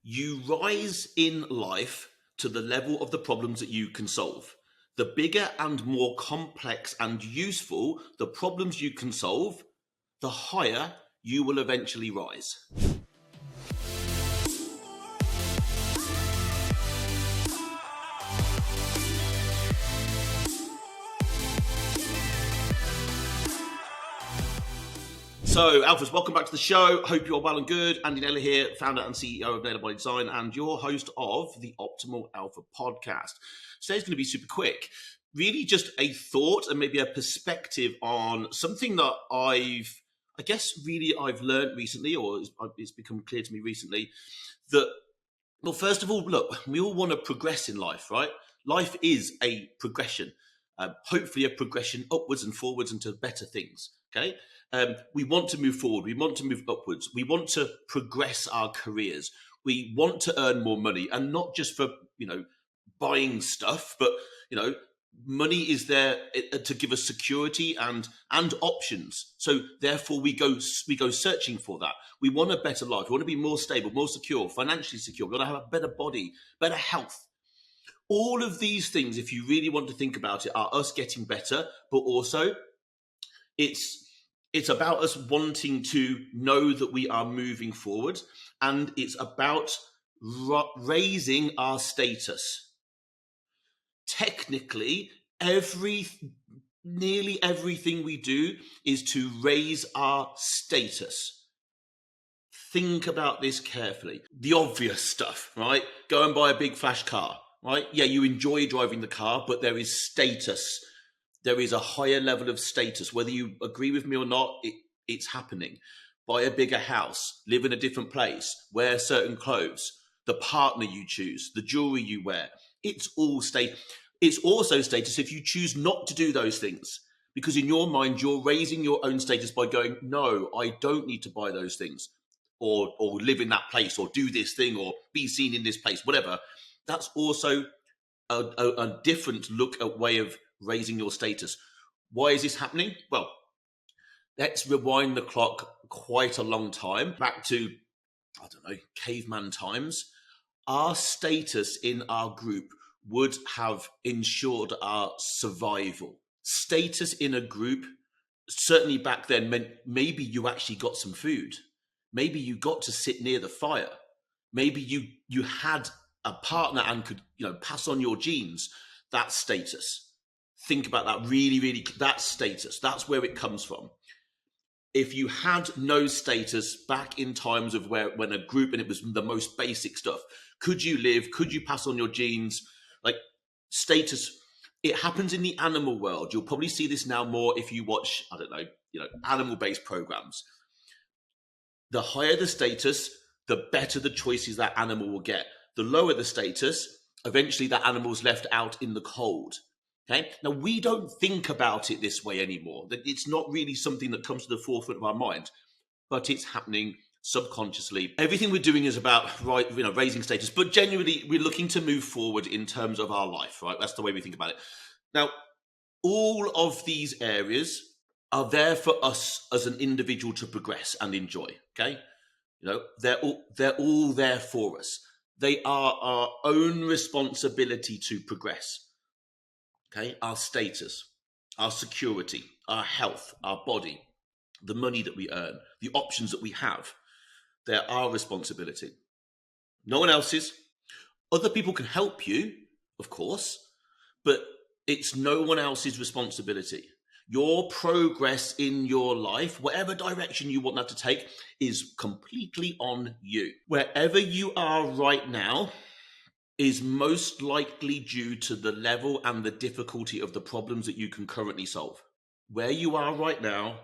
You rise in life to the level of the problems that you can solve. The bigger and more complex and useful the problems you can solve, the higher you will eventually rise. So, Alphas, welcome back to the show. Hope you're well and good. Andy Naylor here, founder and CEO of Naylor Body Design and your host of the Optimal Alpha podcast. Today's going to be super quick. Really just a thought and maybe a perspective on something that I've learned recently, or it's become clear to me recently that, well, first of all, look, we all want to progress in life, right? Life is a progression, hopefully a progression upwards and forwards into better things, okay? We want to move forward. We want to move upwards. We want to progress our careers. We want to earn more money, and not just for, buying stuff, but, money is there to give us security and options. So therefore we go searching for that. We want a better life. We want to be more stable, more secure, financially secure. We want to have a better body, better health. All of these things, if you really want to think about it, are us getting better, but also it's about us wanting to know that we are moving forward, and it's about raising our status. Technically, nearly everything we do is to raise our status. Think about this carefully. The obvious stuff, right? Go and buy a big flash car, right? Yeah, you enjoy driving the car, but there is status. There is a higher level of status. Whether you agree with me or not, it's happening. Buy a bigger house, live in a different place, wear certain clothes, the partner you choose, the jewelry you wear. It's all status. It's also status if you choose not to do those things, because in your mind, you're raising your own status by going, no, I don't need to buy those things, or live in that place, or do this thing, or be seen in this place, whatever. That's also a different way of raising your status. Why is this happening? Well, let's rewind the clock quite a long time, back to, caveman times. Our status in our group would have ensured our survival. Status in a group, certainly back then, meant maybe you actually got some food. Maybe you got to sit near the fire. Maybe you had a partner and could, pass on your genes. That's status. Think about that really, that's status. That's where it comes from. If you had no status back in times of when a group, and it was the most basic stuff, could you live? Could you pass on your genes? Like status, it happens in the animal world. You'll probably see this now more if you watch, animal-based programs. The higher the status, the better the choices that animal will get. The lower the status, eventually that animal's left out in the cold. Okay. Now, we don't think about it this way anymore. That it's not really something that comes to the forefront of our mind, but it's happening subconsciously. Everything we're doing is about raising status, but genuinely we're looking to move forward in terms of our life, right? That's the way we think about it. Now, all of these areas are there for us as an individual to progress and enjoy. Okay. They're all there for us. They are our own responsibility to progress. Okay, our status, our security, our health, our body, the money that we earn, the options that we have, they're our responsibility. No one else's. Other people can help you, of course, but it's no one else's responsibility. Your progress in your life, whatever direction you want that to take, is completely on you. Wherever you are right now is most likely due to the level and the difficulty of the problems that you can currently solve. Where you are right now,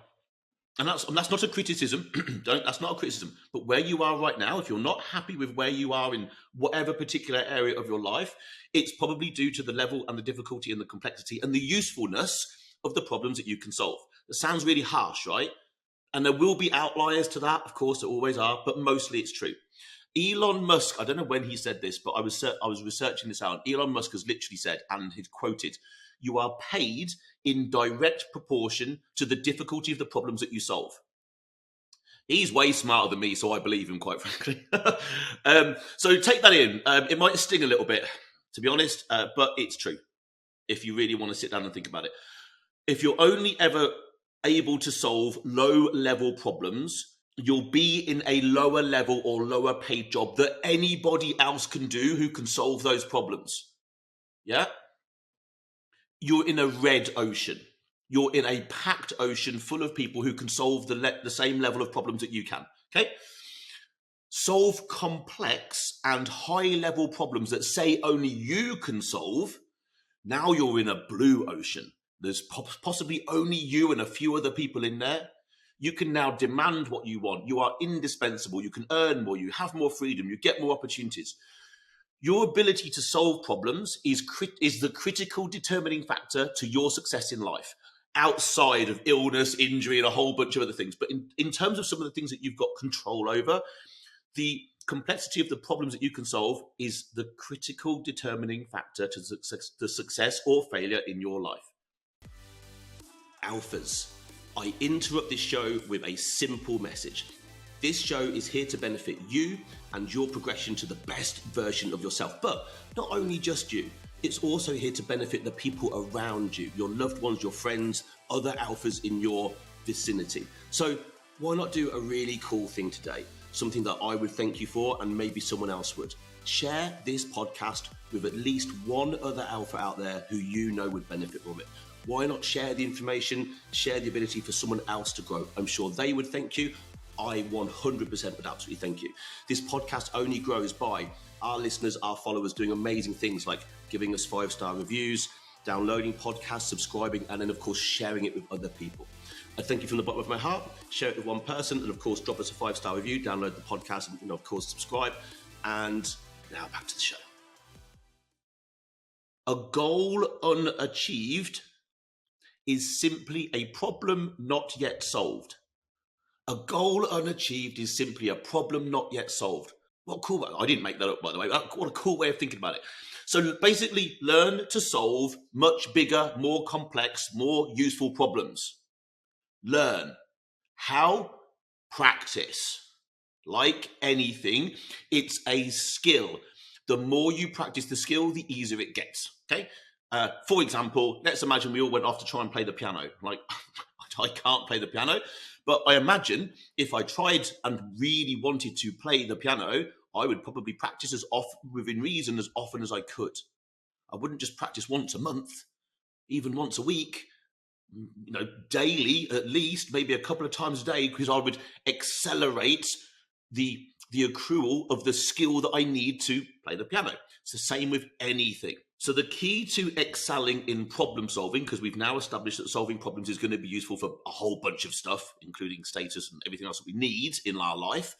and that's not a criticism, that's not a criticism, but where you are right now, if you're not happy with where you are in whatever particular area of your life, it's probably due to the level and the difficulty and the complexity and the usefulness of the problems that you can solve. It sounds really harsh, right? And there will be outliers to that, of course, there always are, but mostly it's true. Elon Musk, I don't know when he said this, but I was researching this out. Elon Musk has literally said, and he's quoted, "You are paid in direct proportion to the difficulty of the problems that you solve." He's way smarter than me, so I believe him, quite frankly. So take that in. It might sting a little bit, to be honest, but it's true if you really want to sit down and think about it. If you're only ever able to solve low-level problems, you'll be in a lower level or lower paid job that anybody else can do who can solve those problems. Yeah? You're in a red ocean. You're in a packed ocean full of people who can solve the same level of problems that you can. Okay? Solve complex and high-level problems that say only you can solve. Now you're in a blue ocean. There's possibly only you and a few other people in there. You can now demand what you want. You are indispensable. You can earn more. You have more freedom. You get more opportunities. Your ability to solve problems is the critical determining factor to your success in life, outside of illness, injury, and a whole bunch of other things. But in terms of some of the things that you've got control over, the complexity of the problems that you can solve is the critical determining factor to the success or failure in your life. Alphas, I interrupt this show with a simple message. This show is here to benefit you and your progression to the best version of yourself. But not only just you, it's also here to benefit the people around you, your loved ones, your friends, other alphas in your vicinity. So why not do a really cool thing today? Something that I would thank you for, and maybe someone else would. Share this podcast with at least one other alpha out there who you know would benefit from it. Why not share the information, share the ability for someone else to grow? I'm sure they would thank you. I 100% would absolutely thank you. This podcast only grows by our listeners, our followers doing amazing things like giving us 5-star reviews, downloading podcasts, subscribing, and then of course sharing it with other people. I thank you from the bottom of my heart. Share it with one person, and of course drop us a 5-star review, download the podcast, and of course subscribe. And now back to the show. A goal unachieved is simply a problem not yet solved. A goal unachieved is simply a problem not yet solved. What cool, I didn't make that up, by the way. What a cool way of thinking about it. So basically, learn to solve much bigger, more complex, more useful problems. Learn. How? Practice. Like anything, it's a skill. The more you practice the skill, the easier it gets. Okay? For example, let's imagine we all went off to try and play the piano. Like, I can't play the piano, but I imagine if I tried and really wanted to play the piano, I would probably practice as often, within reason, as often as I could. I wouldn't just practice once a month, even once a week, daily at least, maybe a couple of times a day, because I would accelerate the accrual of the skill that I need to play the piano. It's the same with anything. So the key to excelling in problem solving, because we've now established that solving problems is going to be useful for a whole bunch of stuff, including status and everything else that we need in our life.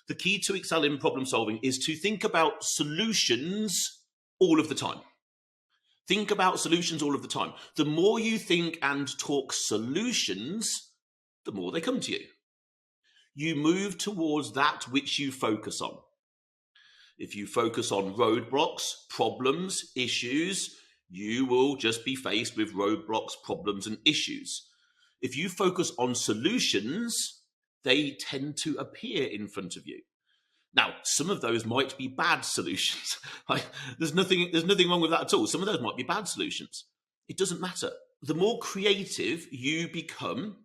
The key to excel in problem solving is to think about solutions all of the time. Think about solutions all of the time. The more you think and talk solutions, the more they come to you. You move towards that which you focus on. If you focus on roadblocks, problems, issues, you will just be faced with roadblocks, problems, and issues. If you focus on solutions, they tend to appear in front of you. Now, some of those might be bad solutions. There's nothing wrong with that at all. Some of those might be bad solutions. It doesn't matter. The more creative you become,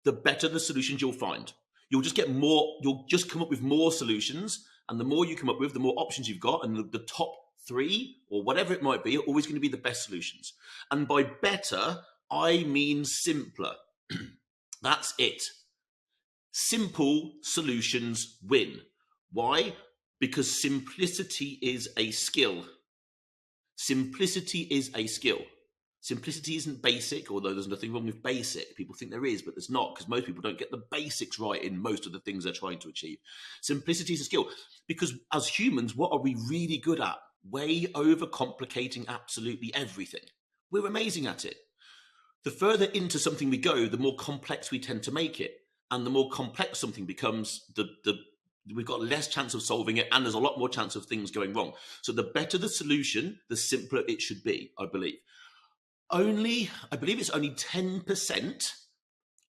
the better the solutions you'll find. You'll just come up with more solutions, and the more you come up with, the more options you've got, and the top 3 or whatever it might be are always going to be the best solutions. And by better, I mean simpler. That's it. Simple solutions win. Why? Because simplicity is a skill. Simplicity is a skill. Simplicity isn't basic, although there's nothing wrong with basic. People think there is, but there's not, because most people don't get the basics right in most of the things they're trying to achieve. Simplicity is a skill, because as humans, what are we really good at? Way overcomplicating absolutely everything. We're amazing at it. The further into something we go, the more complex we tend to make it. And the more complex something becomes, we've got less chance of solving it, and there's a lot more chance of things going wrong. So the better the solution, the simpler it should be, I believe. I believe it's only 10%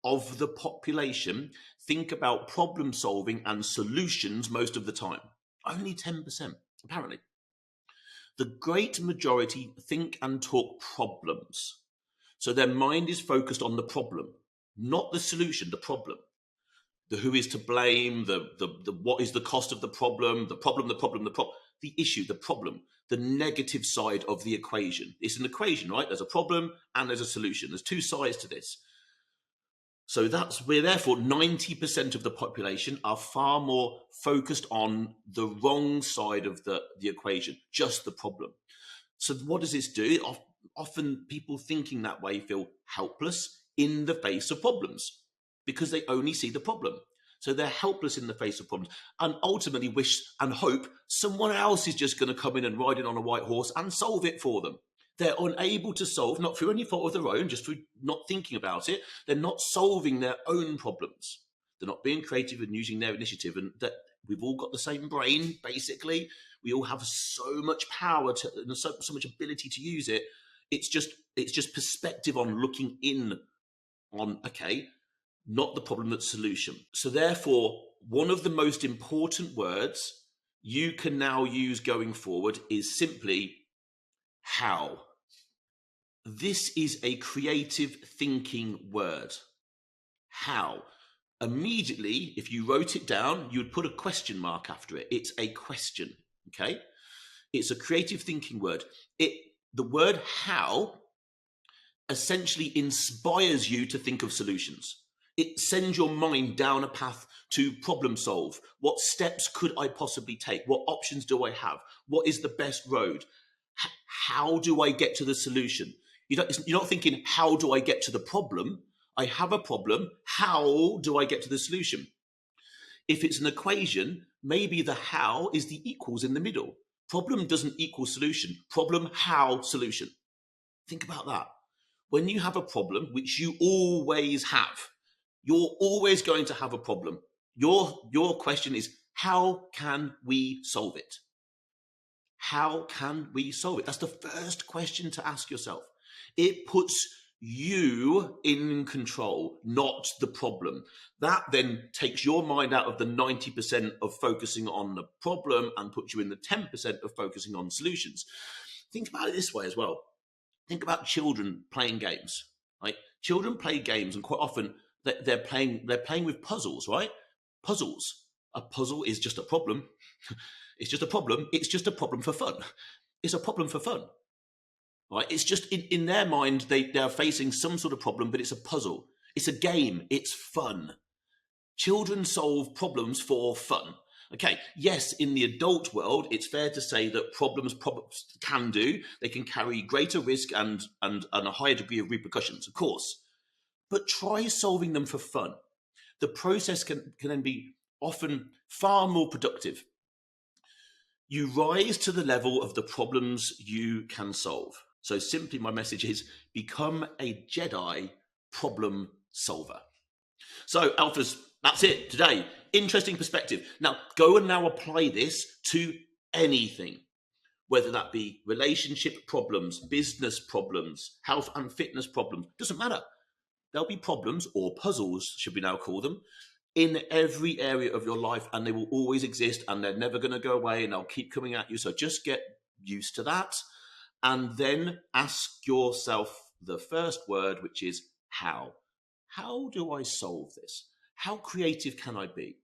of the population think about problem solving and solutions most of the time. Only 10%, apparently. The great majority think and talk problems. So their mind is focused on the problem, not the solution, the problem. The who is to blame, the what is the cost of the problem, the issue, the problem, the negative side of the equation. It's an equation, right? There's a problem and there's a solution. There's two sides to this. So therefore 90% of the population are far more focused on the wrong side of the equation, just the problem. So what does this do? Often people thinking that way feel helpless in the face of problems because they only see the problem. So they're helpless in the face of problems and ultimately wish and hope someone else is just going to come in and ride in on a white horse and solve it for them. They're unable to solve, not through any fault of their own, just through not thinking about it. They're not solving their own problems. They're not being creative and using their initiative. And that we've all got the same brain, basically. We all have so much power and so much ability to use it. It's just perspective on looking in on, okay, not the problem, but solution. So therefore, one of the most important words you can now use going forward is simply how. This is a creative thinking word. How. Immediately, if you wrote it down, you would put a question mark after it. It's a question, okay? It's a creative thinking word. The word how essentially inspires you to think of solutions. It sends your mind down a path to problem solve. What steps could I possibly take? What options do I have? What is the best road? How do I get to the solution? You're not thinking, how do I get to the problem? I have a problem. How do I get to the solution? If it's an equation, maybe the how is the equals in the middle. Problem doesn't equal solution. Problem, how, solution. Think about that. When you have a problem, which you always have, you're always going to have a problem. Your question is, how can we solve it? How can we solve it? That's the first question to ask yourself. It puts you in control, not the problem. That then takes your mind out of the 90% of focusing on the problem and puts you in the 10% of focusing on solutions. Think about it this way as well. Think about children playing games, right? Children play games, and quite often they're playing with puzzles, right? Puzzles. A puzzle is just a problem. It's just a problem. It's just a problem for fun. It's a problem for fun, right? It's just in their mind, they are facing some sort of problem, but it's a puzzle. It's a game. It's fun. Children solve problems for fun. Okay, yes, in the adult world, it's fair to say that problems can do. They can carry greater risk and a higher degree of repercussions, of course. But try solving them for fun. The process can then be often far more productive. You rise to the level of the problems you can solve. So simply my message is become a Jedi problem solver. So alphas, that's it today. Interesting perspective. Now go and now apply this to anything, whether that be relationship problems, business problems, health and fitness problems, doesn't matter. There'll be problems, or puzzles should we now call them, in every area of your life, and they will always exist and they're never going to go away and they'll keep coming at you. So just get used to that and then ask yourself the first word, which is how. How do I solve this? How creative can I be?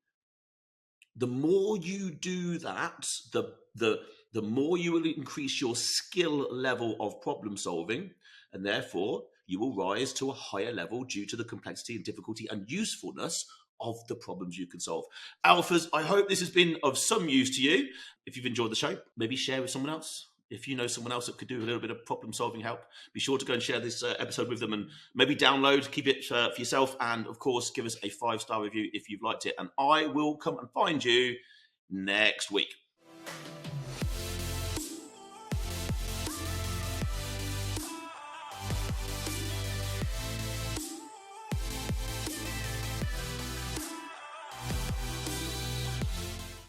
The more you do that, the more you will increase your skill level of problem solving, and therefore you will rise to a higher level due to the complexity and difficulty and usefulness of the problems you can solve. Alphas, I hope this has been of some use to you. If you've enjoyed the show, maybe share with someone else. If you know someone else that could do a little bit of problem solving help, be sure to go and share this episode with them, and maybe download, keep it for yourself, and of course give us a 5-star review if you've liked it, and I will come and find you next week.